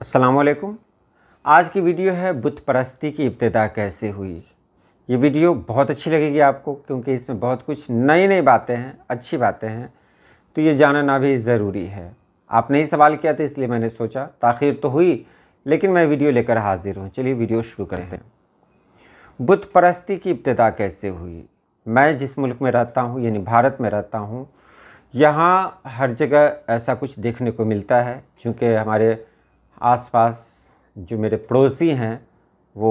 अस्सलामुअलैकुम। आज की वीडियो है बुत परस्ती की इब्तिदा कैसे हुई। ये वीडियो बहुत अच्छी लगेगी आपको क्योंकि इसमें बहुत कुछ नई नई बातें हैं, अच्छी बातें हैं, तो ये जानना भी ज़रूरी है। आपने ही सवाल किया था इसलिए मैंने सोचा, ताख़ीर तो हुई लेकिन मैं वीडियो लेकर हाजिर हूँ। चलिए वीडियो शुरू करते हैं। बुत परस्ती की इब्तिदा कैसे हुई। मैं जिस मुल्क में रहता हूँ यानी भारत में रहता हूँ, यहाँ हर जगह ऐसा कुछ देखने को मिलता है। चूँकि हमारे आसपास जो मेरे पड़ोसी हैं वो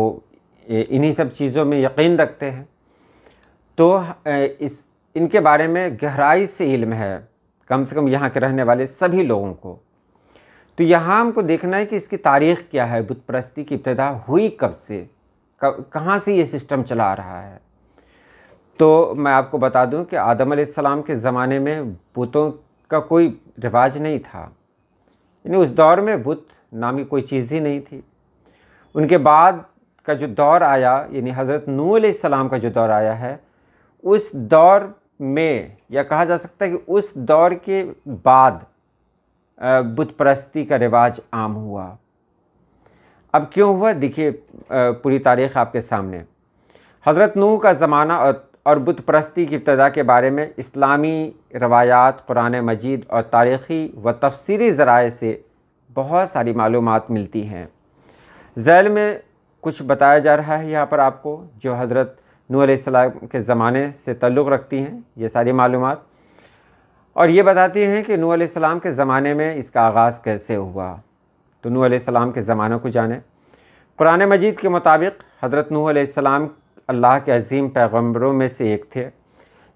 इन्हीं सब चीज़ों में यकीन रखते हैं, तो इनके बारे में गहराई से इल्म है, कम से कम यहाँ के रहने वाले सभी लोगों को। तो यहाँ हमको देखना है कि इसकी तारीख़ क्या है, बुत परस्ती की इब्तिदा हुई कब से, कहाँ से ये सिस्टम चला आ रहा है। तो मैं आपको बता दूं कि आदम अलैहिस्सलाम के ज़माने में बुतों का कोई रिवाज नहीं था, यानी उस दौर में बुत नामी कोई चीज़ ही नहीं थी। उनके बाद का जो दौर आया यानी हज़रत नूह अलैहिस्सलाम का जो दौर आया है, उस दौर में या कहा जा सकता है कि उस दौर के बाद बुत परस्ती का रिवाज आम हुआ। अब क्यों हुआ, देखिए पूरी तारीख़ आपके सामने। हज़रत नूह का ज़माना और बुत परस्ती की इब्तिदा के बारे में इस्लामी रवायात, कुरान मजीद और तारीख़ी व तफसीरी ज़राए से बहुत सारी मालूमात मिलती हैं। ज़ैल में कुछ बताया जा रहा है यहाँ पर आपको, जो हज़रत नूह अलैहिस्सलाम के ज़माने से ताल्लुक़ रखती हैं ये सारी मालूमात, और ये बताती हैं कि नूह अलैहिस्सलाम के ज़माने में इसका आगाज़ कैसे हुआ। तो नूह अलैहिस्सलाम के ज़माने को जाने। कुरान मजीद के मुताबिक हज़रत नूह अलैहिस्सलाम अल्लाह के अज़ीम पैगम्बरों में से एक थे,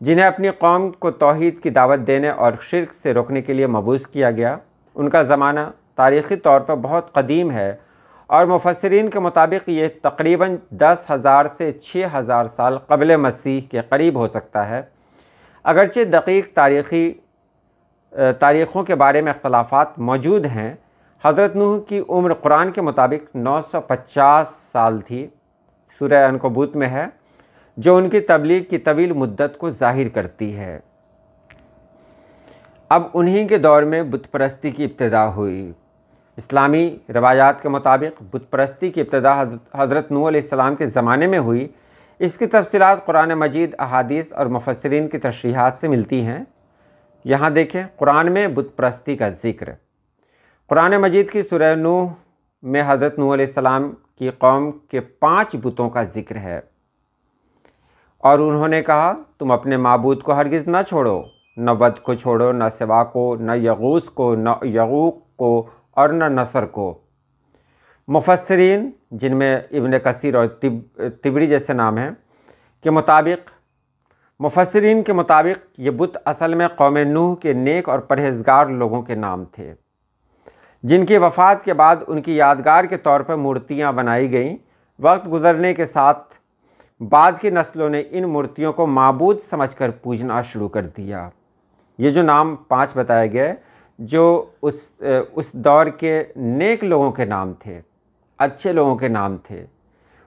जिन्हें अपनी कौम को तौहीद की दावत देने और शिर्क से रोकने के लिए मबूस किया गया। उनका ज़माना तारीख़ी तौर पर बहुत क़दीम है और मुफस्सिरीन के मुताबिक ये तकरीबन 10,000 से 6,000 साल क़ब्ल मसीह के करीब हो सकता है। अगरचे दक़ीक़ तारीख़ों के बारे में अख्तलाफ़ात मौजूद हैं। हज़रत नूह की उम्र कुरान के मुताबिक 950 साल थी, सूरह अनकबूत में है, जो उनकी तबलीग की तवील मुद्दत को ज़ाहिर करती है। अब उन्हीं के दौर में बुत परस्ती की इब्तिदा हुई। इस्लामी रवायात के मुताबिक बुत परस्ती की इब्तिदा हज़रत नूह अलैहिस्सलाम के ज़माने में हुई। इसकी तफसीलात कुरान मजीद, अहादीस और मुफस्सिरीन की तशरीहात से मिलती हैं। यहाँ देखें, कुरान में बुत परस्ती का ज़िक्र। कुरान मजीद की सूरह नूह में हज़रत नूह अलैहिस्सलाम की कौम के 5 बुतों का ज़िक्र है और उन्होंने कहा, तुम अपने माबूद को हरगिज़ न छोड़ो, न वद को छोड़ो, न सिवा को, न यगूस को, न यगूक को और न नसर को। मुफस्सिरीन, जिनमें इब्न कसीर और तिबरी जैसे नाम हैं, के मुताबिक मुफस्सिरीन के मुताबिक ये बुत असल में कौम नूह के नेक और परहेज़गार लोगों के नाम थे, जिनकी वफ़ात के बाद उनकी यादगार के तौर पर मूर्तियाँ बनाई गईं। वक्त गुज़रने के साथ बाद की नस्लों ने इन मूर्तियों को माबूद समझकर पूजना शुरू कर दिया। ये जो नाम 5 बताए गए, जो उस दौर के नेक लोगों के नाम थे, अच्छे लोगों के नाम थे।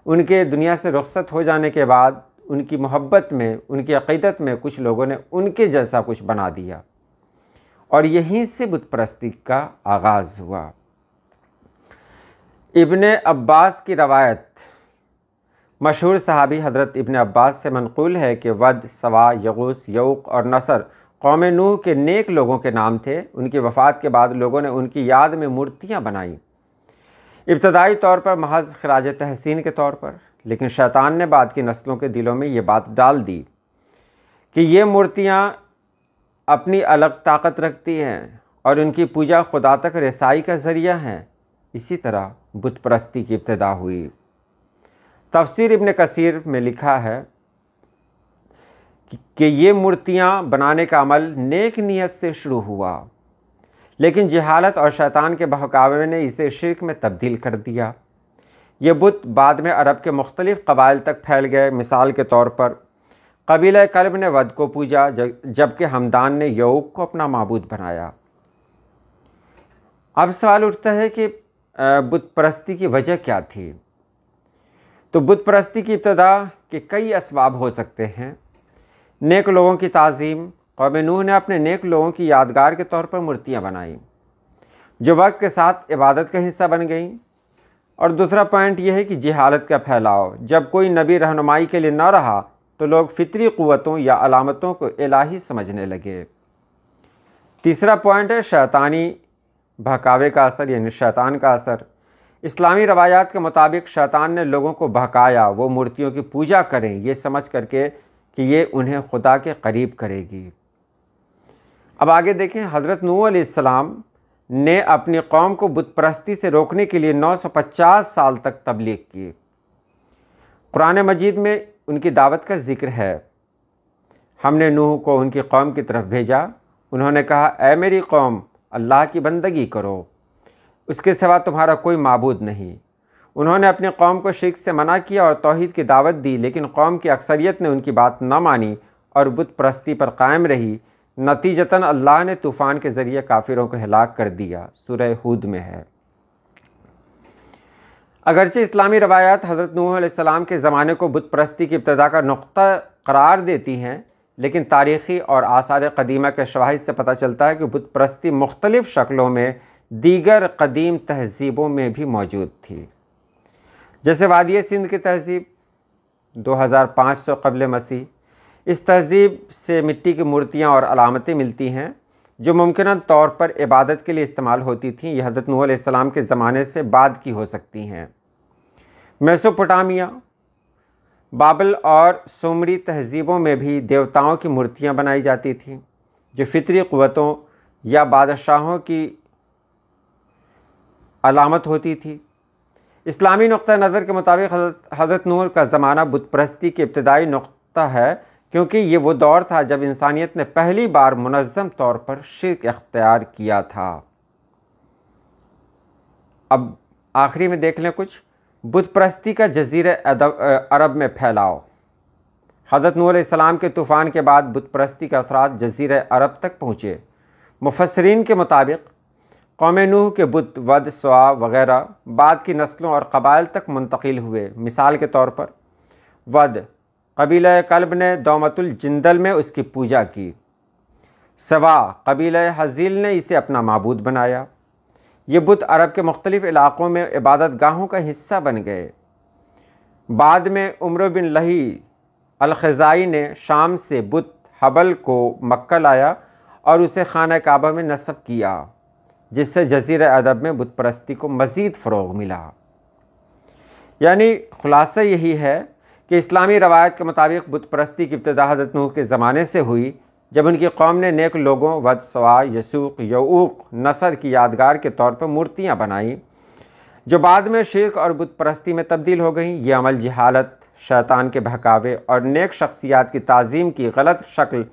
उनके दुनिया से रुखसत हो जाने के बाद उनकी मोहब्बत में, उनकी अक़ीदत में कुछ लोगों ने उनके जैसा कुछ बना दिया और यहीं से बुत परस्ती का आगाज़ हुआ। इब्न अब्बास की रवायत, मशहूर सहाबी हज़रत इब्न अब्बास से मनक़ूल है कि वद, सवा, यगूस, यऊक और नसर कौम नूह के नेक लोगों के नाम थे। उनकी वफ़ात के बाद लोगों ने उनकी याद में मूर्तियाँ बनाई, इब्तदाई तौर पर महज खराज तहसीन के तौर पर, लेकिन शैतान ने बाद की नस्लों के दिलों में ये बात डाल दी कि ये मूर्तियाँ अपनी अलग ताकत रखती हैं और उनकी पूजा खुदा तक रसाई का ज़रिया हैं। इसी तरह बुत परस्ती की इब्तिदा हुई। तफसीर इब्न कसीर में लिखा है कि ये मूर्तियाँ बनाने का अमल नेक नीयत से शुरू हुआ, लेकिन जहालत और शैतान के बहकावे ने इसे शिर्क में तब्दील कर दिया। ये बुत बाद में अरब के मुख्तलिफ़ कबाइल तक फैल गए। मिसाल के तौर पर कबीला कल्ब ने वद को पूजा, जबकि हमदान ने यऊक को अपना माबूद बनाया। अब सवाल उठता है कि बुत परस्ती की वजह क्या थी। तो बुत परस्ती की इब्तिदा के कई असबाब हो सकते हैं। नेक लोगों की ताज़ीम, कौम नूह ने अपने नेक लोगों की यादगार के तौर पर मूर्तियाँ बनाई। जो वक्त के साथ इबादत का हिस्सा बन गई। और दूसरा पॉइंट यह है कि जहालत का फैलाव। जब कोई नबी रहनुमाई के लिए न रहा तो लोग फितरी क़ुव्वतों या अलामतों को इलाही समझने लगे। तीसरा पॉइंट है शैतानी बहकावे का असर, यानी शैतान का असर। इस्लामी रवायात के मुताबिक शैतान ने लोगों को बहकाया वो मूर्तियों की पूजा करें, ये समझ करके कि ये उन्हें खुदा के करीब करेगी। अब आगे देखें, हज़रत नूह अलैहिस्सलाम ने अपनी कौम को बुत परस्ती से रोकने के लिए 950 साल तक तबलीग की। कुरान मजीद में उनकी दावत का जिक्र है। हमने नूह को उनकी कौम की तरफ भेजा, उन्होंने कहा, ऐ मेरी कौम, अल्लाह की बंदगी करो, उसके सिवा तुम्हारा कोई माबूद नहीं। उन्होंने अपनी कौम को शिर्क से मना किया और तौहीद की दावत दी, लेकिन कौम की अक्सरियत ने उनकी बात न मानी और बुत परस्ती पर कायम रही। नतीजतन अल्लाह ने तूफ़ान के ज़रिए काफिरों को हिलाक कर दिया। सूरह हूद में है। अगरचे इस्लामी रवायात हज़रत नूह अलैहिस्सलाम के ज़माने को बुत परस्ती की इब्तदा का नुक्ता करार देती हैं, लेकिन तारीख़ी और आसार क़दीमा के शवाहिद से पता चलता है कि बुत परस्ती मुख्तलिफ़ शक्लों में दीगर कदीम तहज़ीबों में भी मौजूद थी। जैसे वादी सिंध की तहज़ीब 2500 क़ब्ल मसीह। इस तहज़ीब से मिट्टी की मूर्तियाँ और अलामतें मिलती हैं जो मुमकिन तौर पर इबादत के लिए इस्तेमाल होती थीं। यह हज़रत नूह अलैहिस्सलाम के ज़माने से बाद की हो सकती हैं। मेसोपोटामिया, बाबल और सुमरी तहज़ीबों में भी देवताओं की मूर्तियाँ बनाई जाती थीं जो फितरी क़ुव्वतों या बादशाहों की अलामत होती थी। इस्लामी नुक्ता नज़र के मुताबिक हज़रत नूह का ज़माना बुत परस्ती की इब्तदाई नुक्ता है, क्योंकि ये वो दौर था जब इंसानियत ने पहली बार मुनज़्ज़म तौर पर शिर्क इख्तियार किया था। अब आखिरी में देख लें कुछ बुत परस्ती का जज़ीरे अरब में फैलाव। हज़रत नूह अलैहिस्सलाम के तूफ़ान के बाद बुत परस्ती के असरात जज़ीरे अरब तक पहुँचे। मुफस्सिरीन के मुताबिक कौम नूह के बुत वद, सुआ वग़ैरह बाद की नस्लों और कबाइल तक मुंतकिल हुए। मिसाल के तौर पर वद कबीला कल्ब ने दौमतुल जिंदल में उसकी पूजा की। सवा कबीला हज़ील ने इसे अपना माबूद बनाया। ये बुत अरब के मुख्तलिफ़ इलाक़ों में इबादत गाहों का हिस्सा बन गए। बाद में उमर बिन लही अल-ख़ज़ाई ने शाम से बुत हबल को मक्का लाया और उसे खाना काबा में नस्ब किया, जिससे जज़ीरा अरब में बुत परस्ती को मज़ीद फ़रोग़ मिला। यानी ख़ुलासा यही है कि इस्लामी रवायत के मुताबिक बुत परस्ती की इब्तिदा हज़रत नूह के ज़माने से हुई, जब उनकी कौम ने नेक लोगों वद, सवा, यसूक, यऊक, नसर की यादगार के तौर पर मूर्तियाँ बनाईं, जो बाद में शिर्क और बुत परस्ती में तब्दील हो गईं। ये अमल जहालत, शैतान के बहकावे और नेक शख्सियात की ताज़ीम की गलत शक्ल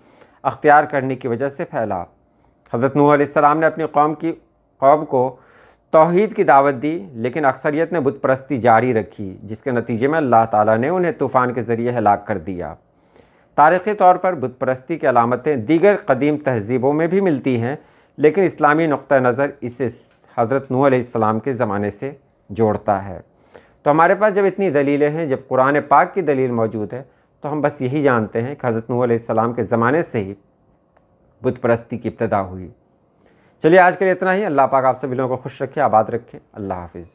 अख्तियार करने की वजह से फैला। हज़रत नूह अलैहिस्सलाम ने अपनी कौम को तौहीद की दावत दी, लेकिन अक्सरियत ने बुत परस्ती जारी रखी, जिसके नतीजे में अल्लाह ताला ने उन्हें तूफ़ान के ज़रिए हलाक कर दिया। तारीख़ी तौर पर बुत परस्ती की अलामतें दीगर कदीम तहज़ीबों में भी मिलती हैं, लेकिन इस्लामी नुक्ता नज़र इसे हज़रत नूह अलैहिस्सलाम के ज़माने से जोड़ता है। तो हमारे पास जब इतनी दलीलें हैं, जब कुरान पाक की दलील मौजूद है, तो हम बस यही जानते हैं कि हज़रत नूह अलैहिस्सलाम के ज़माने से ही बुत परस्ती की इब्तिदा हुई। चलिए आज के लिए इतना ही। अल्लाह पाक आप सभी लोगों को खुश रखे, आबाद रखे। अल्लाह हाफ़िज़।